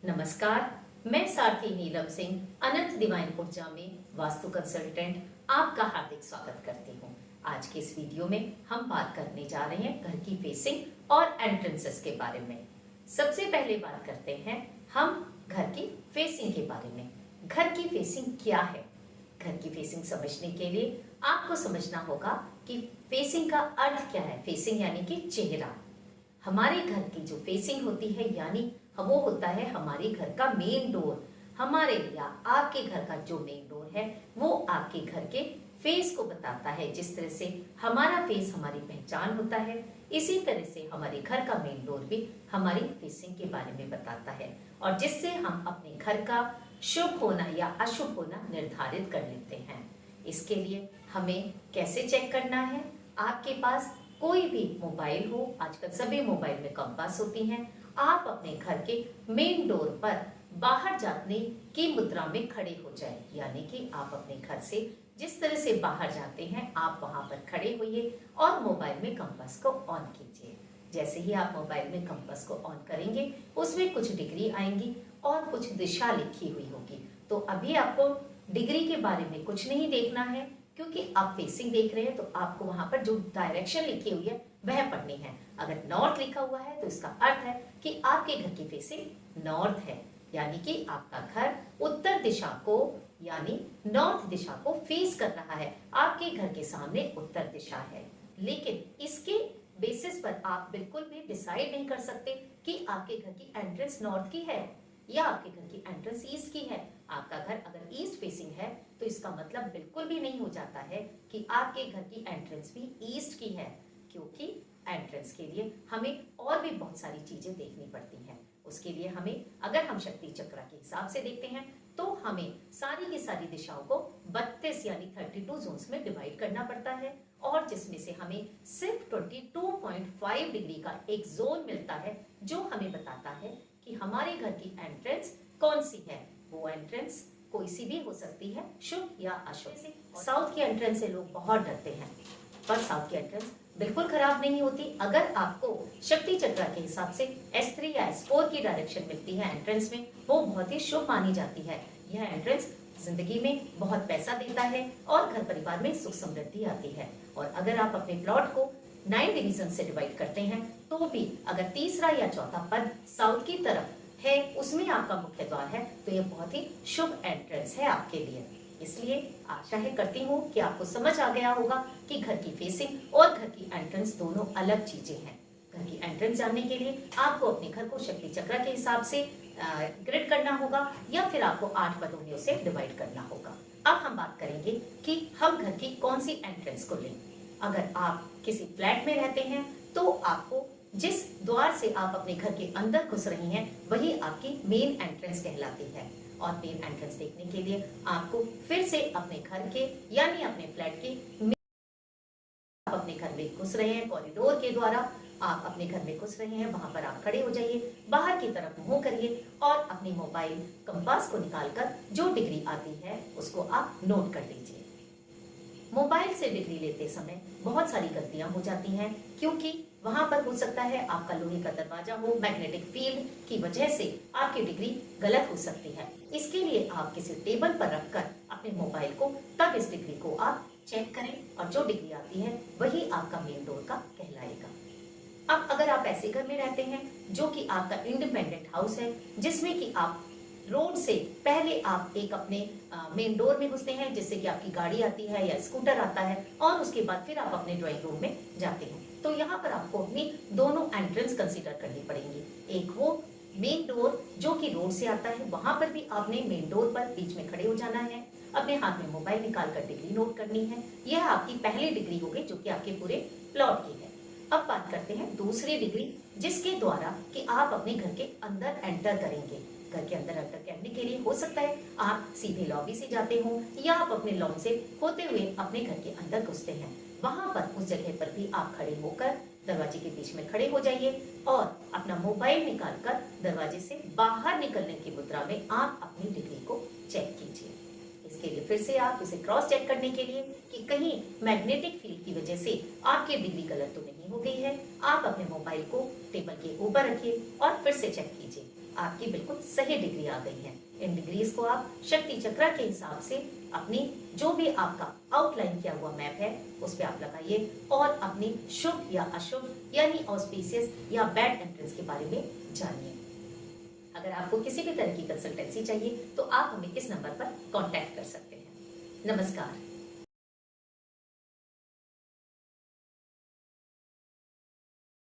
नमस्कार, मैं सारथी नीलम सिंह अनंत डिवाइन ऊर्जा में वास्तु कंसल्टेंट आपका हार्दिक स्वागत करती हूँ। आज के इस वीडियो में हम बात करने जा रहे हैं घर की फेसिंग और एंट्रेंसेस के बारे में। सबसे पहले बात करते हैं हम घर की फेसिंग के बारे में। घर की फेसिंग क्या है? घर की फेसिंग समझने के लिए आपको समझना होगा कि फेसिंग का अर्थ क्या है। फेसिंग यानी कि चेहरा। हमारे घर की जो फेसिंग होती है यानी वो होता है हमारे घर का मेन डोर। हमारे या आपके घर का जो मेन डोर है वो आपके घर के फेस को बताता है। जिस तरह से हमारा फेस हमारी पहचान होता है, इसी तरह से हमारे घर का मेन डोर भी हमारी फेसिंग के बारे में बताता है, और जिससे हम अपने घर का शुभ होना या अशुभ होना निर्धारित कर लेते हैं। इसके लिए हमें कैसे चेक करना है? आपके पास कोई भी मोबाइल हो, आजकल सभी मोबाइल में कंपास होती हैं। आप अपने घर के मेन डोर पर बाहर जाने की मुद्रा में खड़े हो जाए, यानी कि आप अपने घर से जिस तरह से बाहर जाते हैं आप वहां पर खड़े होइए और मोबाइल में कंपास को ऑन कीजिए। जैसे ही आप मोबाइल में कंपास को ऑन करेंगे उसमें कुछ डिग्री आएंगी और कुछ दिशा लिखी हुई होगी। तो अभी आपको डिग्री के बारे में कुछ नहीं देखना है, क्योंकि आप फेसिंग देख रहे हैं तो आपको वहां पर जो डायरेक्शन लिखी हुई है वह पढ़नी है। अगर नॉर्थ लिखा हुआ है तो इसका अर्थ है कि आपके घर की फेसिंग नॉर्थ है, यानी कि आपका घर उत्तर दिशा को यानी नॉर्थ दिशा को फेस कर रहा है। आपके घर के सामने उत्तर दिशा है, लेकिन इसके बेसिस पर आप बिल्कुल भी डिसाइड नहीं कर सकते कि आपके घर की एंट्रेंस नॉर्थ की है या आपके घर की एंट्रेंस ईस्ट की है। आपका घर अगर ईस्ट फेसिंग है तो इसका मतलब बिल्कुल भी नहीं हो जाता है कि आपके घर की एंट्रेंस भी ईस्ट की है, क्योंकि एंट्रेंस के लिए हमें और भी बहुत सारी चीजें देखनी पड़ती हैं। उसके लिए हमें, अगर हम शक्ति चक्र के हिसाब से देखते हैं तो हमें सारी की सारी दिशाओं को 32 यानी 32 जोन्स में डिवाइड करना पड़ता है, और जिसमें से हमें सिर्फ 22.5 डिग्री का एक जोन मिलता है जो हमें बताता है कि हमारे घर की एंट्रेंस कौन सी है। वो एंट्रेंस कोई सी भी हो सकती है, शुभ या अशुभ। साउथ की एंट्रेंस से लोग बहुत डरते हैं, पर साउथ की एंट्रेंस बिल्कुल खराब नहीं होती। अगर आपको शक्ति चक्र के हिसाब से S3 या S4 की डायरेक्शन मिलती है एंट्रेंस में, वो बहुत ही शुभ मानी जाती है। यह एंट्रेंस जिंदगी में बहुत पैसा देता है और घर परिवार में सुख समृद्धि आती है। और अगर आप अपने प्लॉट को 9 डिवीजन से डिवाइड करते हैं तो भी अगर तीसरा या चौथा पद साउथ की तरफ है, उसमें आपका मुख्य द्वार है, तो यह बहुत ही शुभ एंट्रेंस है आपके लिए। इसलिए आशा है करती हूँ कि आपको समझ आ गया होगा कि घर की फेसिंग और घर की एंट्रेंस दोनों अलग चीजें हैं। घर की एंट्रेंस जानने के लिए आपको अपने घर को शक्ति चक्र के हिसाब से ग्रिड करना होगा, या फिर आपको 8 पदों में उसे डिवाइड करना होगा। अब हम बात करेंगे कि हम घर की कौन सी एंट्रेंस को लें। अगर आप किसी फ्लैट में रहते हैं तो आपको जिस द्वार से आप अपने घर के अंदर घुस रही हैं वही आपकी मेन एंट्रेंस कहलाती है। और मेन एंट्रेंस देखने के लिए आपको फिर से अपने घर के यानी अपने फ्लैट के आप अपने घर में घुस रहे हैं, कॉरिडोर के द्वारा आप अपने घर में घुस रहे हैं, वहां पर आप खड़े हो जाइए, बाहर की तरफ मुंह करिए और अपनी मोबाइल कंपास को निकालकर जो डिग्री आती है उसको आप नोट कर लीजिए। मोबाइल से डिग्री लेते समय बहुत सारी गलतियां हो जाती हैं, क्योंकि वहां पर हो सकता है आपका लोहे का दरवाजा हो, मैग्नेटिक फील्ड की वजह से आपकी डिग्री गलत हो सकती है। इसके लिए आप किसी टेबल पर रखकर अपने मोबाइल को तब इस डिग्री को आप चेक करें, और जो डिग्री आती है वही आपका मेन डोर का कहलाएगा। अब अगर आप ऐसे घर में रहते हैं जो कि आपका इंडिपेंडेंट हाउस है, जिसमें कि आप रोड से पहले आप एक अपने मेन डोर में घुसते हैं, जिससे कि आपकी गाड़ी आती है या स्कूटर आता है, और उसके बाद फिर आप अपने ड्राइंग रूम में जाते हैं, तो यहाँ पर आपको अपनी दोनों एंट्रेंस कंसीडर करनी पड़ेंगी। एक वो मेन डोर जो कि रोड से आता है, वहां पर भी आपने मेन डोर पर बीच में खड़े हो जाना है, अपने हाथ में मोबाइल निकाल कर डिग्री नोट करनी है। यह आपकी पहली डिग्री हो गई जो कि आपके पूरे प्लॉट की है। अब बात करते हैं दूसरी डिग्री, जिसके द्वारा कि आप अपने घर के अंदर एंटर करेंगे। घर के अंदर एंटर करने के लिए हो सकता है आप सीधे लॉबी से जाते हो या आप अपने लॉन से होते हुए अपने घर के अंदर घुसते हैं। वहां पर उस जगह पर भी आप खड़े होकर दरवाजे के बीच में खड़े हो जाइए और अपना मोबाइल निकालकर दरवाजे से बाहर निकलने की मुद्रा में आप अपनी डिग्री को चेक कीजिए। इसके लिए फिर से आप इसे क्रॉस चेक करने के लिए कि कहीं मैग्नेटिक फील्ड की वजह से आपकी डिग्री गलत तो नहीं हो गई है, आप अपने मोबाइल को टेबल के ऊपर रखिए और फिर से चेक कीजिए। आपकी बिल्कुल सही डिग्री आ गई है। इन डिग्रीज को आप शक्ति चक्र के हिसाब से अपनी जो भी आपका आउटलाइन किया हुआ मैप है उस पर आप लगाइए और अपनी शुभ या अशुभ यानी ऑस्पिशियस या बैड एंट्रेंस के बारे में जानिए। अगर आपको किसी भी तरह की कंसल्टेंसी चाहिए तो आप हमें इस नंबर पर कांटेक्ट कर सकते हैं। नमस्कार।